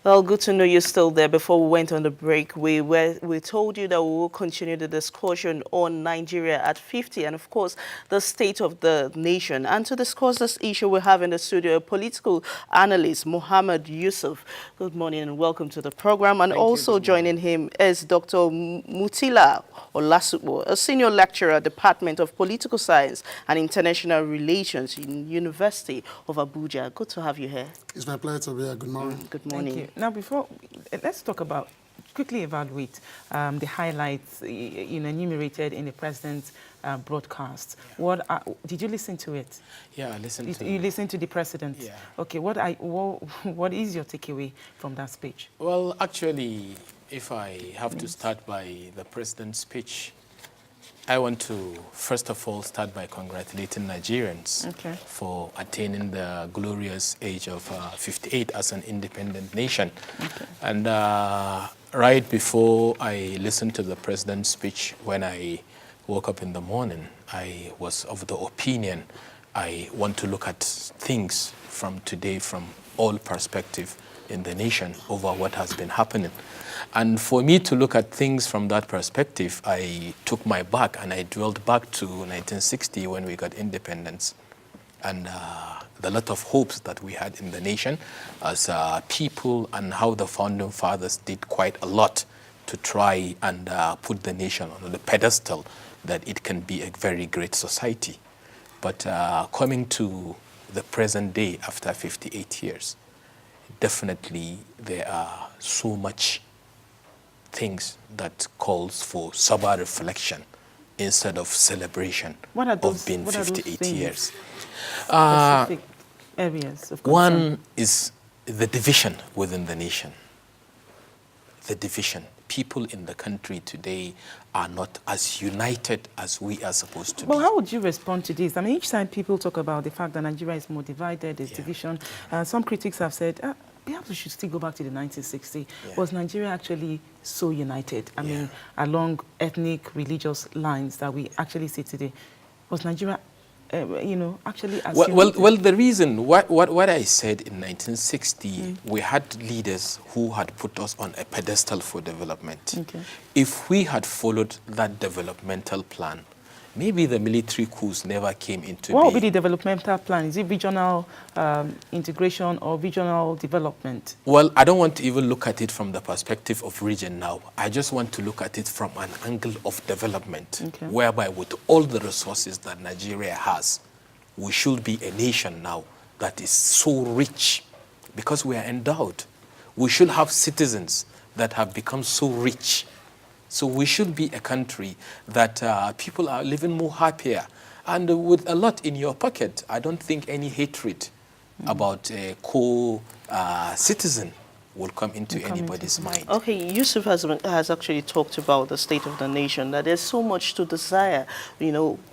Well, good to know you're still there. Before we went on the break, we told you that we will continue the discussion on Nigeria at 50 and, of course, the state of the nation. And to discuss this issue, we have in the studio a political analyst, Mohammed Yusuf. Good morning and welcome to the program. And also joining him is Dr. Mutila Olasupo, a senior lecturer, Department of Political Science and International Relations in University of Abuja. Good to have you here. It's my pleasure to be here. Good morning. Good morning. Thank you. Now, let's talk about, quickly evaluate the highlights, enumerated in the president's broadcast. Yeah. Did you listen to it? Yeah, I listened to it. You listened to the president? Yeah. Okay, what is your takeaway from that speech? Well, actually, if I have to start by the president's speech, I want to, first of all, start by congratulating Nigerians for attaining the glorious age of 58 as an independent nation. Okay. And right before I listened to the president's speech, when I woke up in the morning, I was of the opinion I want to look at things from today from all perspectives in the nation over what has been happening. And for me to look at things from that perspective, I took my back and I dwelled back to 1960 when we got independence and the lot of hopes that we had in the nation as people and how the founding fathers did quite a lot to try and put the nation on the pedestal that it can be a very great society. But coming to the present day after 58 years, definitely there are so much things that calls for sober reflection instead of celebration of being 58 years. Specific areas of concern. One is the division within the nation. The division. People in the country today are not as united as we are supposed to be. Well, how would you respond to this? I mean, each side people talk about the fact that Nigeria is more divided, there's division. Some critics have said, perhaps we should still go back to the 1960s. Was Nigeria actually so united? I mean, along ethnic, religious lines that we actually see today. Was Nigeria, actually as united? Well, the reason, what I said in 1960, we had leaders who had put us on a pedestal for development. Okay. If we had followed that developmental plan, maybe the military coups never came into being. What would be the developmental plan? Is it regional integration or regional development? Well, I don't want to even look at it from the perspective of region now. I just want to look at it from an angle of development, whereby with all the resources that Nigeria has, we should be a nation now that is so rich because we are endowed. We should have citizens that have become so rich. So we should be a country that people are living more happier. And with a lot in your pocket, I don't think any hatred about a co-citizen will come into anybody's mind. Okay, Yusuf has actually talked about the state of the nation, that there's so much to desire,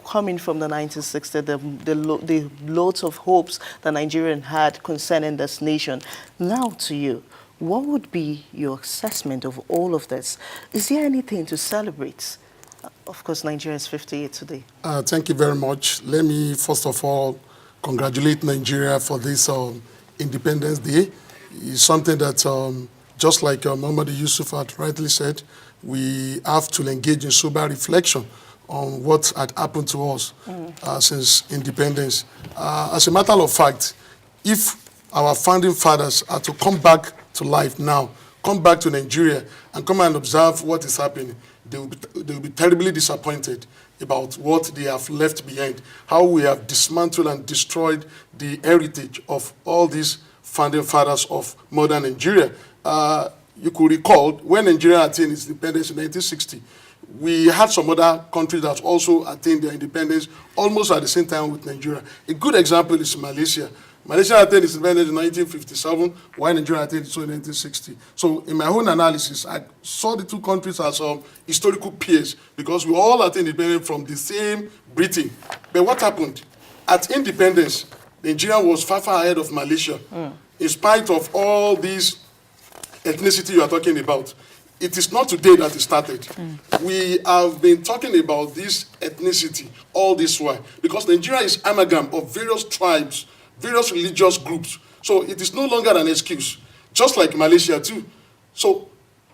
coming from the 1960s, the loads of hopes that Nigerians had concerning this nation. Now to you. What would be your assessment of all of this? Is there anything to celebrate? Of course, Nigeria is 58 today. Thank you very much. Let me, first of all, congratulate Nigeria for this Independence Day. It's something that, just like Muhammad Yusuf had rightly said, we have to engage in sober reflection on what had happened to us since independence. As a matter of fact, if our founding fathers are to come back to life now, come back to Nigeria and come and observe what is happening, they will be terribly disappointed about what they have left behind, how we have dismantled and destroyed the heritage of all these founding fathers of modern Nigeria. You could recall when Nigeria attained its independence in 1960, we had some other countries that also attained their independence almost at the same time with Nigeria. A good example is Malaysia. Malaysia attained its independence in 1957, while Nigeria attained it in 1960. So in my own analysis, I saw the two countries as historical peers because we all attained independence from the same Britain. But what happened? At independence, Nigeria was far ahead of Malaysia, in spite of all these ethnicity you are talking about. It is not today that it started. We have been talking about this ethnicity all this while because Nigeria is amalgam of various tribes, various religious groups. So it is no longer an excuse. just like Malaysia too. So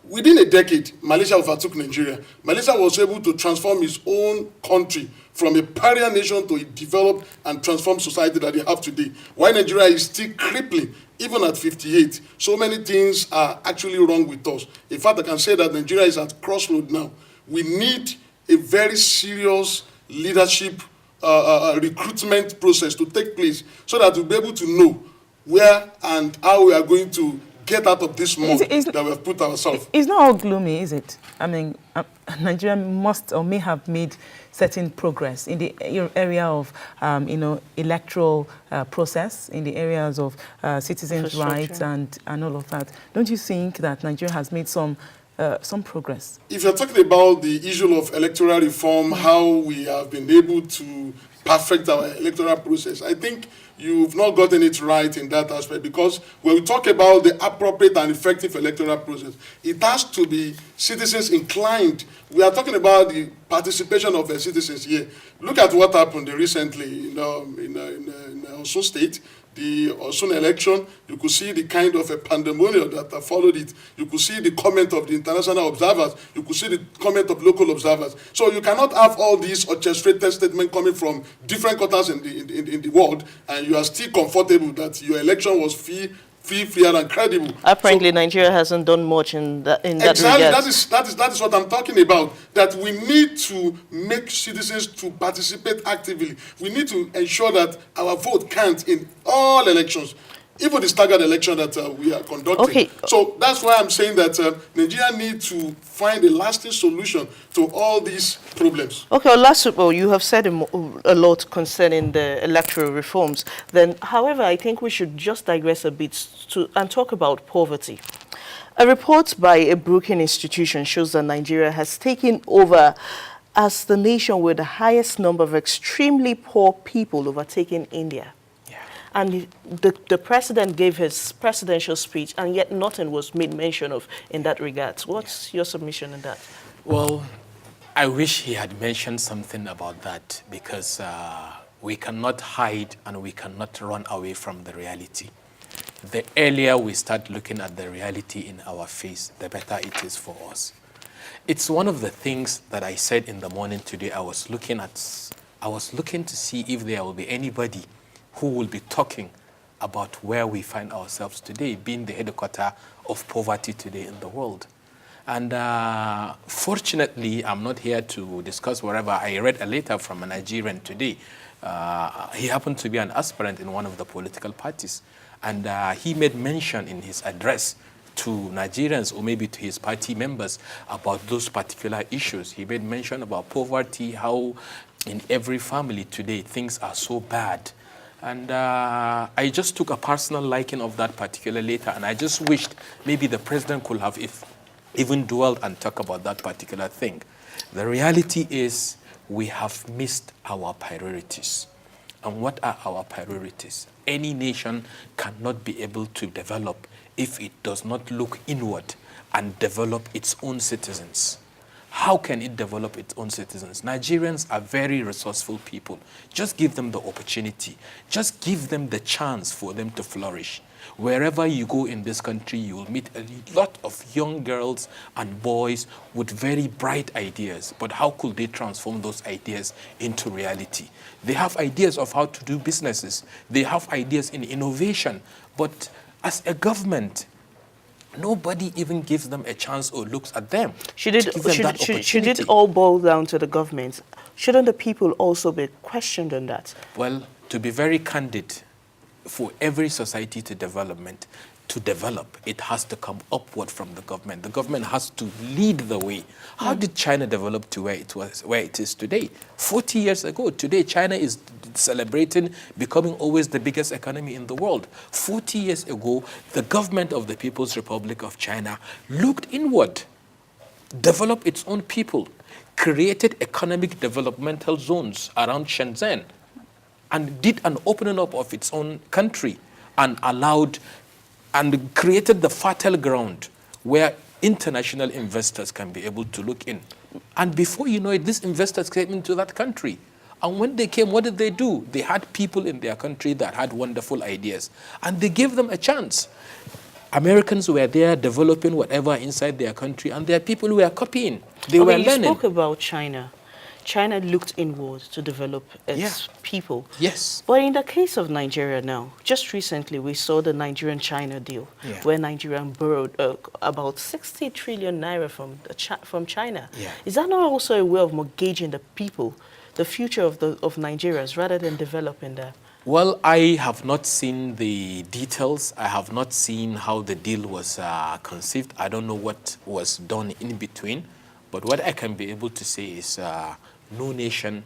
within a decade, Malaysia overtook Nigeria. Malaysia was able to transform its own country from a pariah nation to a developed and transformed society that they have today. While Nigeria is still crippling, even at 58. So many things are actually wrong with us. In fact, I can say that Nigeria is at crossroad now. We need a very serious leadership recruitment process to take place so that we'll be able to know where and how we are going to get out of this mode that we have put ourselves. It's not all gloomy, is it? I mean, Nigeria must or may have made certain progress in the area of, electoral process, in the areas of citizens' rights and all of that. Don't you think that Nigeria has made some progress? If you're talking about the issue of electoral reform, how we have been able to perfect our electoral process, I think you've not gotten it right in that aspect, because when we talk about the appropriate and effective electoral process, it has to be citizens inclined. We are talking about the participation of the citizens here. Look at what happened recently in Osun State, the Osun election. You could see the kind of a pandemonium that followed it. You could see the comment of the international observers. You could see the comment of local observers. So you cannot have all these orchestrated statements coming from different quarters in the world, and you are still comfortable that your election was free, fair, and credible. Apparently, Nigeria hasn't done much in that exactly, regard. that is what I'm talking about. That we need to make citizens to participate actively. We need to ensure that our vote counts in all elections, even the staggered election that we are conducting. Okay. So that's why I'm saying that Nigeria needs to find a lasting solution to all these problems. Okay, Olasupo, you have said a lot concerning the electoral reforms. Then, however, I think we should just digress a bit and talk about poverty. A report by a Brookings institution shows that Nigeria has taken over as the nation with the highest number of extremely poor people, overtaking India. And the president gave his presidential speech, and yet nothing was made mention of in that regard. What's your submission in that? Well, I wish he had mentioned something about that, because we cannot hide and we cannot run away from the reality. The earlier we start looking at the reality in our face, the better it is for us. It's one of the things that I said in the morning today. I was looking to see if there will be anybody who will be talking about where we find ourselves today, being the headquarters of poverty today in the world. And fortunately, I'm not here to discuss whatever. I read a letter from a Nigerian today. He happened to be an aspirant in one of the political parties. And he made mention in his address to Nigerians, or maybe to his party members, about those particular issues. He made mention about poverty, how in every family today things are so bad. And I just took a personal liking of that particular letter, and I just wished maybe the president could have even dwelled and talked about that particular thing. The reality is we have missed our priorities. And what are our priorities? Any nation cannot be able to develop if it does not look inward and develop its own citizens. How can it develop its own citizens? Nigerians are very resourceful people. Just give them the opportunity. Just give them the chance for them to flourish. Wherever you go in this country, you will meet a lot of young girls and boys with very bright ideas. But how could they transform those ideas into reality? They have ideas of how to do businesses. They have ideas in innovation. But as a government, nobody even gives them a chance or looks at them. Should it all boil down to the government? Shouldn't the people also be questioned on that? Well, to be very candid, for every society to develop, it has to come upward from the government. The government has to lead the way. How did China develop to where it is today? 40 years ago, today China is celebrating becoming always the biggest economy in the world. 40 years ago, the government of the People's Republic of China looked inward, developed its own people, created economic developmental zones around Shenzhen, and did an opening up of its own country and allowed and created the fertile ground where international investors can be able to look in. And before you know it, these investors came into that country. And when they came, what did they do? They had people in their country that had wonderful ideas. And they gave them a chance. Americans were there developing whatever inside their country, and their people were copying. They were You learning. spoke about China. China looked inward to develop its people. Yes. But in the case of Nigeria now, just recently we saw the Nigerian-China deal, where Nigeria borrowed about 60 trillion naira from China. Yeah. Is that not also a way of mortgaging the people, the future of Nigerians, rather than developing them? Well, I have not seen the details. I have not seen how the deal was conceived. I don't know what was done in between. But what I can be able to say is no nation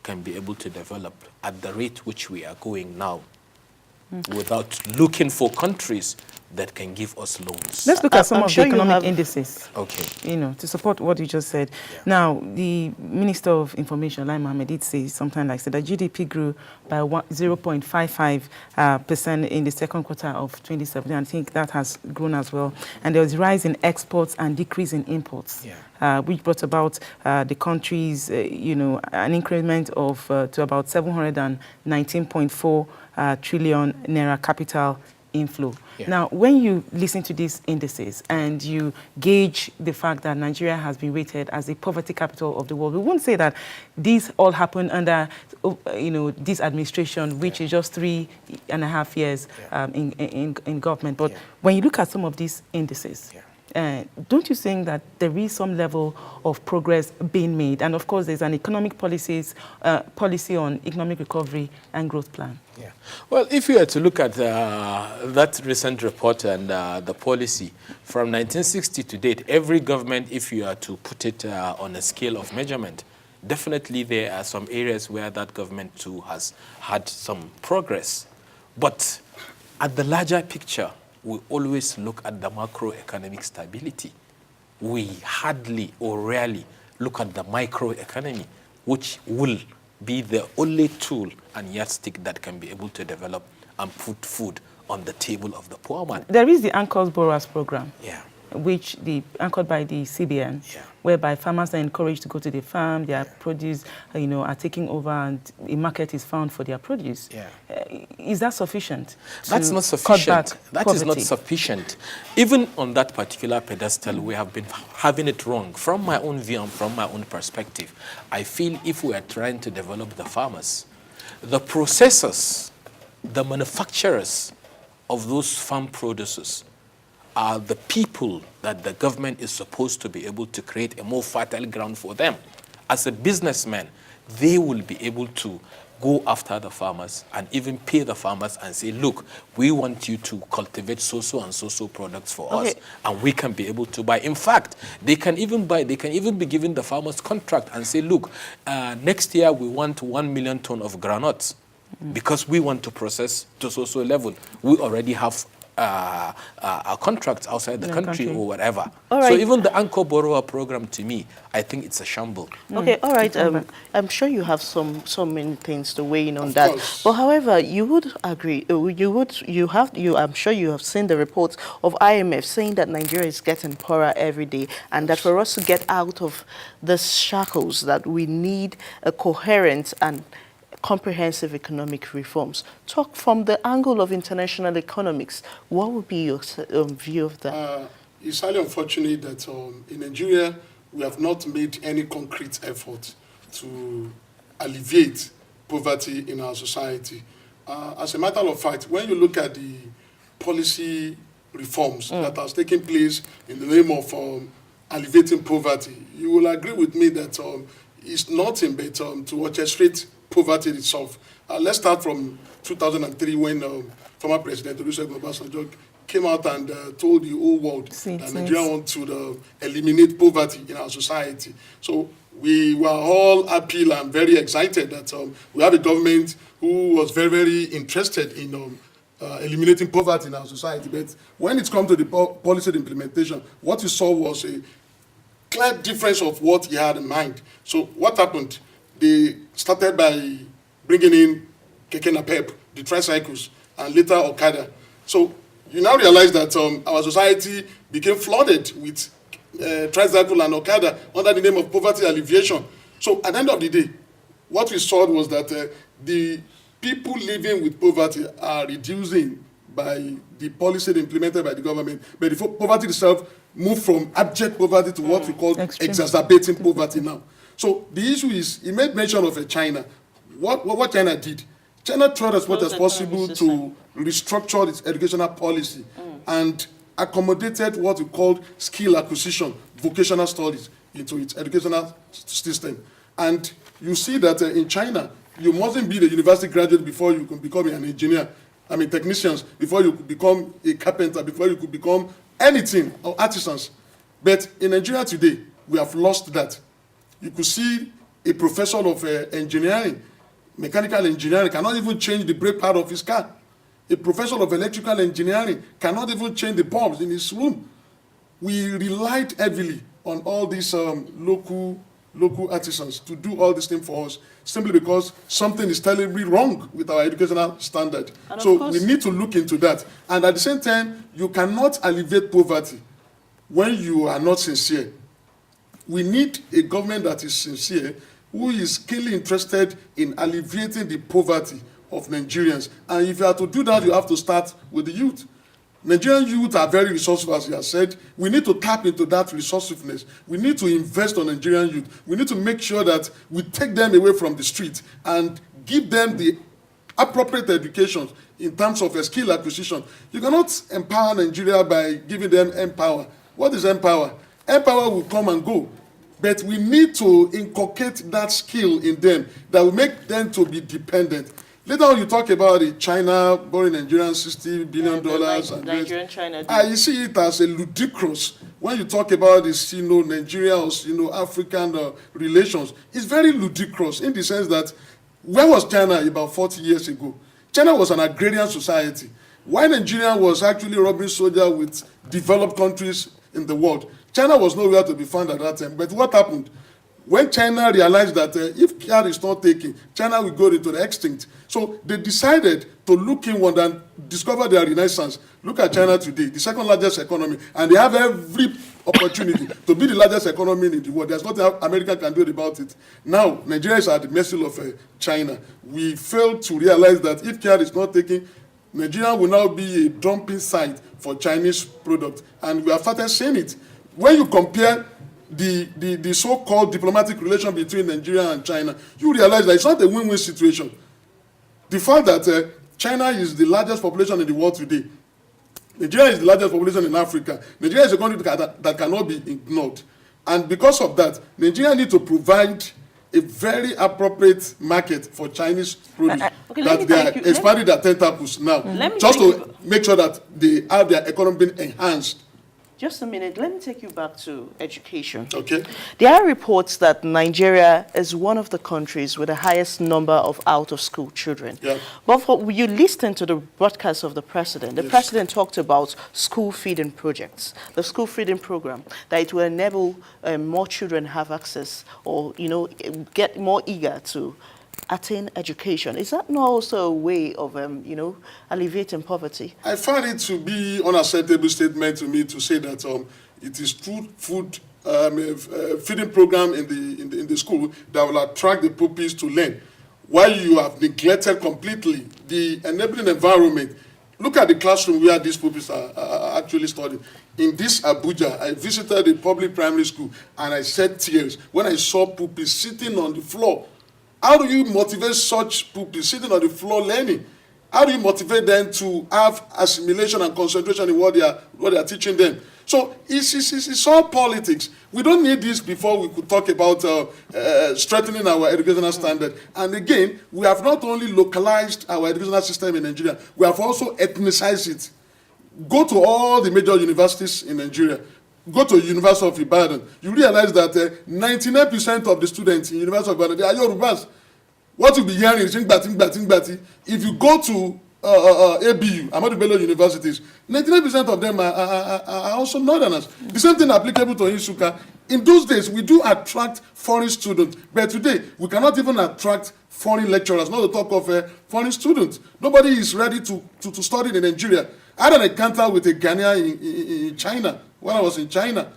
can be able to develop at the rate which we are going now without looking for countries that can give us loans. Let's look at some of the economic indices. Okay. You know, to support what you just said. Yeah. Now, the Minister of Information, Lai Mohammed, did say something like that GDP grew by 0.55% in the second quarter of 2017. I think that has grown as well. And there was a rise in exports and decrease in imports, which brought about the country's, an increment of to about 719.4 trillion naira capital inflow. Yeah. Now, when you listen to these indices and you gauge the fact that Nigeria has been rated as the poverty capital of the world, we won't say that these all happened under, this administration, which is just 3.5 years in government. But when you look at some of these indices, don't you think that there is some level of progress being made? And of course, there's an economic policy on economic recovery and growth plan. Yeah. Well, if you were to look at that recent report and the policy from 1960 to date, every government, if you are to put it on a scale of measurement, definitely there are some areas where that government too has had some progress. But at the larger picture, we always look at the macroeconomic stability. We hardly or rarely look at the microeconomy, which will be the only tool and yardstick that can be able to develop and put food on the table of the poor man. There is the Anchors Borrowers Program, which anchored by the CBN, whereby farmers are encouraged to go to the farm, their produce, are taking over, and a market is found for their produce. Is that sufficient? That's not sufficient. That is not sufficient. Even on that particular pedestal, we have been having it wrong. From my own view and from my own perspective, I feel if we are trying to develop the farmers, the processors, the manufacturers of those farm produces are the people that the government is supposed to be able to create a more fertile ground for them. As a businessman, they will be able to go after the farmers and even pay the farmers and say, look, we want you to cultivate so-so and so-so products for us, and we can be able to buy. In fact, they can even be giving the farmers contract and say, look, next year we want 1 million ton of groundnuts because we want to process to so-so level. We already have our contracts outside the country or whatever. So even the Anchor Borrower Program, to me, I think it's a shamble. Okay, all right. I'm sure you have so many things to weigh in on that. But however, you would agree, I'm sure you have seen the reports of IMF saying that Nigeria is getting poorer every day, and that for us to get out of the shackles, that we need a coherent and comprehensive economic reforms. Talk from the angle of international economics. What would be your view of that? It's highly unfortunate that in Nigeria, we have not made any concrete effort to alleviate poverty in our society. As a matter of fact, when you look at the policy reforms that has taken place in the name of alleviating poverty, you will agree with me that it's nothing but to orchestrate poverty itself. Let's start from 2003 when former President Olusegun Obasanjo came out and told the whole world that Nigeria wants to eliminate poverty in our society. So we were all happy and very excited that we have a government who was very, very interested in eliminating poverty in our society. But when it comes to the policy implementation, what we saw was a clear difference of what he had in mind. So what happened? They started by bringing in Keke Napep, the tricycles, and later Okada. So you now realize that our society became flooded with tricycle and Okada under the name of poverty alleviation. So at the end of the day, what we saw was that the people living with poverty are reducing by the policy implemented by the government, but the poverty itself moved from abject poverty to what we call exacerbating poverty now. So the issue is, he made mention of China. What China did, China tried as much as possible to restructure its educational policy and accommodated what we called skill acquisition, vocational studies into its educational system. And you see that in China, you mustn't be a university graduate before you can become an engineer. I mean, technicians, before you could become a carpenter, before you could become anything, or artisans. But in Nigeria today, we have lost that. You could see a professor of engineering, mechanical engineering, cannot even change the brake pad of his car. A professor of electrical engineering cannot even change the bulbs in his room. We relied heavily on all these local artisans to do all these things for us, simply because something is terribly wrong with our educational standard. So we need to look into that. And at the same time, you cannot alleviate poverty when you are not sincere. We need a government that is sincere, who is keenly interested in alleviating the poverty of Nigerians. And if you are to do that, you have to start with the youth. Nigerian youth are very resourceful, as you have said. We need to tap into that resourcefulness. We need to invest on Nigerian youth. We need to make sure that we take them away from the street and give them the appropriate education in terms of skill acquisition. You cannot empower Nigeria by giving them empower. What is empower? Empower will come and go. But we need to inculcate that skill in them that will make them to be dependent. Later on, you talk about China borrowing Nigerian $60 billion. Nigerian China. You see it as a ludicrous. When you talk about this, Nigeria or African relations, it's very ludicrous in the sense that where was China about 40 years ago? China was an agrarian society. Why Nigeria was actually rubbing soldiers with developed countries in the world? China was nowhere to be found at that time. But what happened? When China realized that if care is not taken, China will go into the extinct. So they decided to look inward and discover their renaissance. Look at China today, the second largest economy, and they have every opportunity to be the largest economy in the world. There's nothing America can do about it. Now, Nigeria is at the mercy of China. We failed to realize that if care is not taken, Nigeria will now be a dumping site for Chinese products. And we have started seeing it. When you compare the so-called diplomatic relation between Nigeria and China, you realize that it's not a win-win situation. The fact that China is the largest population in the world today, Nigeria is the largest population in Africa, Nigeria is a country that cannot be ignored. And because of that, Nigeria needs to provide a very appropriate market for Chinese produce that they are expanding their tentacles now, just to make sure that they have their economy being enhanced. Just a minute, let me take you back to education. Okay. There are reports that Nigeria is one of the countries with the highest number of out-of-school children. Yeah. But you listened to the broadcast of the president. The president talked about school feeding projects, the school feeding program, that it will enable more children have access or, get more eager to attain education. Is that not also a way of, alleviating poverty? I find it to be an unacceptable statement to me to say that it is through food feeding program in the school that will attract the pupils to learn, while you have neglected completely the enabling environment. Look at the classroom where these pupils are actually studying. In this Abuja, I visited a public primary school and I shed tears when I saw pupils sitting on the floor. How do you motivate such pupils sitting on the floor learning? How do you motivate them to have assimilation and concentration in what they are teaching them? So it's all politics. We don't need this before we could talk about strengthening our educational standard. And again, we have not only localized our educational system in Nigeria, we have also ethnicized it. Go to all the major universities in Nigeria. Go to University of Ibadan, you realize that 99% of the students in University of Ibadan, they are Yorubas. What you'll be hearing is Ngbati. If you go to ABU, Ahmadu Bello universities, 99% of them are also Northerners. The same thing applicable to Nsukka. In those days, we do attract foreign students, but today, we cannot even attract foreign lecturers, not to talk of foreign students. Nobody is ready to study in Nigeria. I had an encounter with a Ghanaian in China, when I was in China.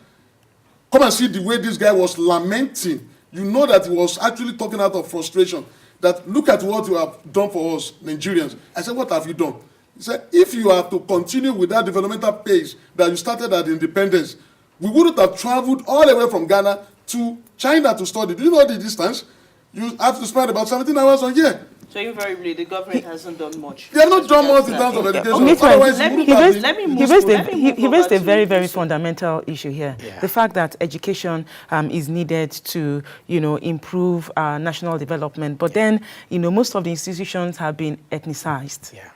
Come and see the way this guy was lamenting. You know that he was actually talking out of frustration. That look at what you have done for us, Nigerians. I said, what have you done? He said, if you have to continue with that developmental pace that you started at independence, we wouldn't have traveled all the way from Ghana to China to study. Do you know the distance? You have to spend about 17 hours a year. So invariably, the government hasn't done much. They have not done much in terms of education. Okay, Otherwise, let me- you wouldn't have let me been- move he raised over a to very, very Yusuf. fundamental issue here. Yeah. The fact that education is needed to, improve national development. But then, most of the institutions have been ethnicized. Yeah.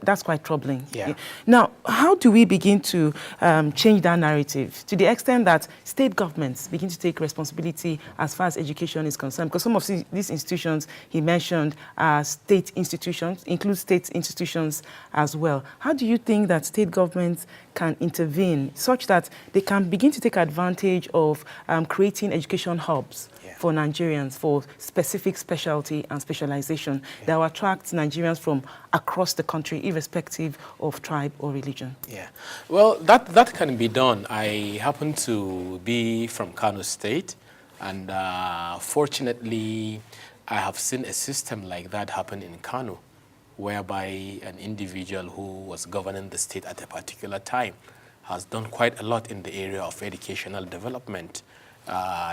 That's quite troubling. Yeah. Now, how do we begin to change that narrative to the extent that state governments begin to take responsibility as far as education is concerned? Because some of these institutions he mentioned are state institutions, include state institutions as well. How do you think that state governments can intervene such that they can begin to take advantage of creating education hubs for Nigerians for specific specialty and specialization that will attract Nigerians from across the country, irrespective of tribe or religion? Yeah, well, that can be done. I happen to be from Kano State, and fortunately, I have seen a system like that happen in Kano, whereby an individual who was governing the state at a particular time has done quite a lot in the area of educational development.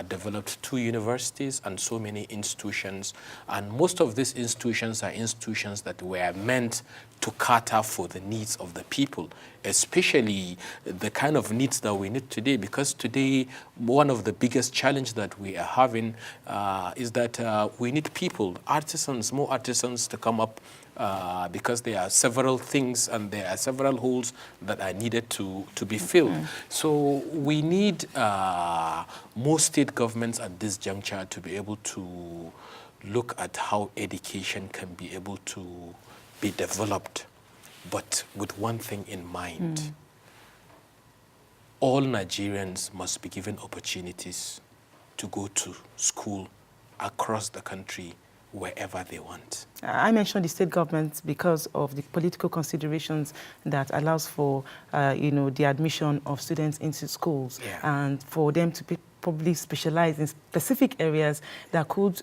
Developed 2 universities and so many institutions, and most of these institutions are institutions that were meant to cater for the needs of the people, especially the kind of needs that we need today, because today one of the biggest challenges that we are having is that we need people, artisans, more artisans to come up because there are several things and there are several holes that are needed to be filled. So we need more state governments at this juncture to be able to look at how education can be able to be developed, but with one thing in mind. All Nigerians must be given opportunities to go to school across the country wherever they want. I mentioned the state government because of the political considerations that allows for, the admission of students into schools, and for them to probably specialize in specific areas that could,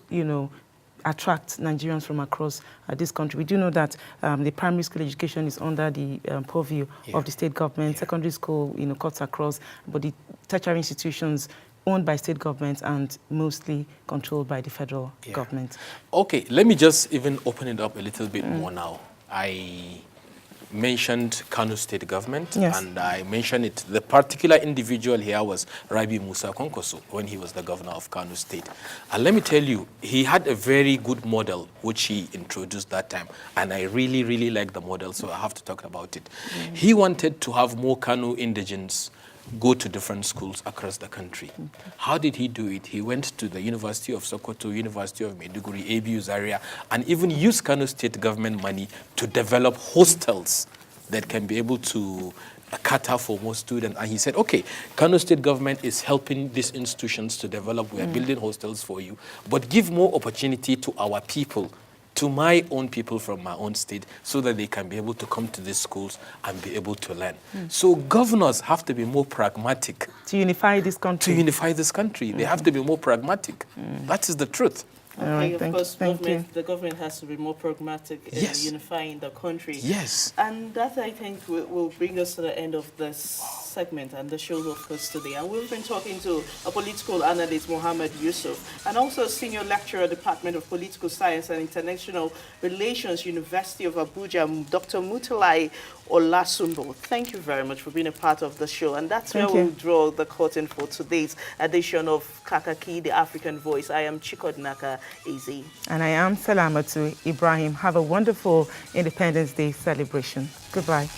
attract Nigerians from across this country. We do know that the primary school education is under the purview of the state government. Secondary school, cuts across, but the tertiary institutions owned by state governments and mostly controlled by the federal government. Okay, let me just even open it up a little bit more now. I mentioned Kano State government, and I mentioned it. The particular individual here was Rabi Musa Konkoso when he was the governor of Kano State. And let me tell you, he had a very good model which he introduced that time, and I really, really like the model, so I have to talk about it. He wanted to have more Kano indigents go to different schools across the country. How did he do it? He went to the University of Sokoto, University of Maiduguri, ABU Zaria, and even used Kano State government money to develop hostels that can be able to cater for more students. And he said, okay, Kano State government is helping these institutions to develop. We are building hostels for you, but give more opportunity to our people, to my own people from my own state, so that they can be able to come to these schools and be able to learn. So governors have to be more pragmatic. To unify this country. To unify this country. They have to be more pragmatic. That is the truth. Okay, of course, thank you. the government has to be more pragmatic in unifying the country. Yes. And that, I think, will bring us to the end of this segment and the show, of course, today. And we've been talking to a political analyst, Mohammed Yusuf, and also a senior lecturer, Department of Political Science and International Relations, University of Abuja, Dr. Mutalai Olasumbo. Thank you very much for being a part of the show. And that's where we'll draw the curtain for today's edition of Kakaki, the African Voice. I am Chikodnaka Eze. And I am Salamatu Ibrahim. Have a wonderful Independence Day celebration. Goodbye.